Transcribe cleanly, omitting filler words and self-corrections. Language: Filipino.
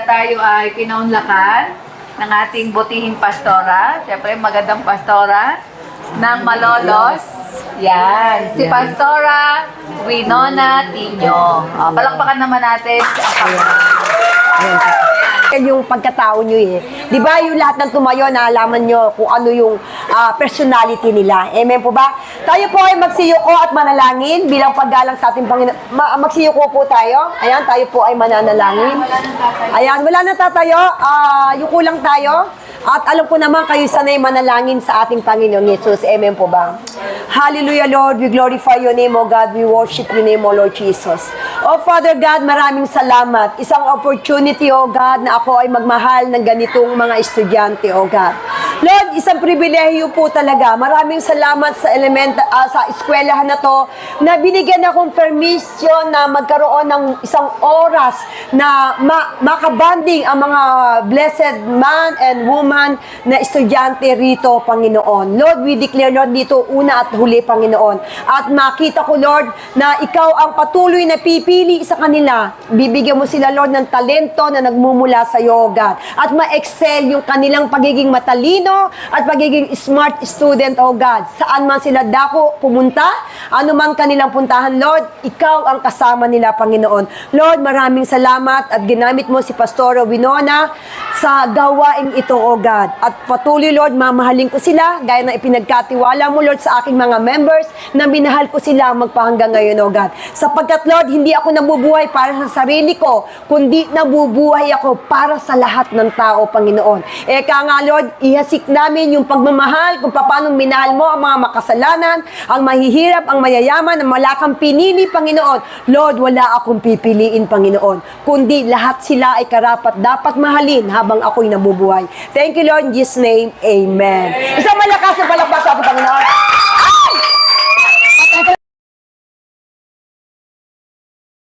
tayo ay pinaunlakan ng ating butihing pastora. Siyempre, magandang pastora ng Malolos. Yan. Si Pastora Winona Tino. Palakpakan naman natin si Yung pagkatao nyo Di ba yung lahat ng tumayo, naalaman nyo kung ano yung personality nila. Amen po ba? Tayo po ay magsiyuko at manalangin bilang paggalang sa ating Panginoon. Magsiyuko po tayo. Ayan, tayo po ay mananalangin. Ayan, wala na tatayo. Yuko lang tayo. At alam ko naman kayo sanay manalangin sa ating Panginoon Jesus. Amen po ba? Hallelujah, Lord. We glorify your name, O God. We worship your name, O Lord Jesus. Oh, Father God, maraming salamat. Isang opportunity, O God, na ako ay magmahal ng ganitong mga estudyante, O God. Lord, isang pribilehiyo po talaga. Maraming salamat sa sa eskwelahan na to na binigyan akong permission na magkaroon ng isang oras na makabanding ang mga blessed man and woman na estudyante rito, Panginoon. Lord, we declare, Lord, dito una at huli, Panginoon. At makita ko, Lord, na ikaw ang patuloy na pipili sa kanila. Bibigyan mo sila, Lord, ng talento na nagmumula sa iyo, God. At ma-excel yung kanilang pagiging matalino at pagiging smart student, oh God. Saan man sila dako pumunta, ano man kanilang puntahan, Lord, ikaw ang kasama nila, Panginoon. Lord, maraming salamat at ginamit mo si Pastora Winona sa gawaing ito, oh God. At patuloy, Lord, mamahalin ko sila gaya na ipinagkatiwala mo, Lord, sa aking mga members na minahal ko sila magpahanggang ngayon, oh God. Sapagkat, Lord, hindi ako nabubuhay para sa sarili ko, kundi nabubuhay ako para sa lahat ng tao, Panginoon. Eka nga, Lord, ihasik namin yung pagmamahal kung paano minahal mo ang mga makasalanan, ang mahihirap, ang mayayaman, ang wala kang pinili, Panginoon. Lord, wala akong pipiliin, Panginoon, kundi lahat sila ay karapat dapat mahalin habang ako'y nabubuhay. Thank you, Lord, in Jesus' name, Amen. Isang malakas na palakpak sa ating Panginoon.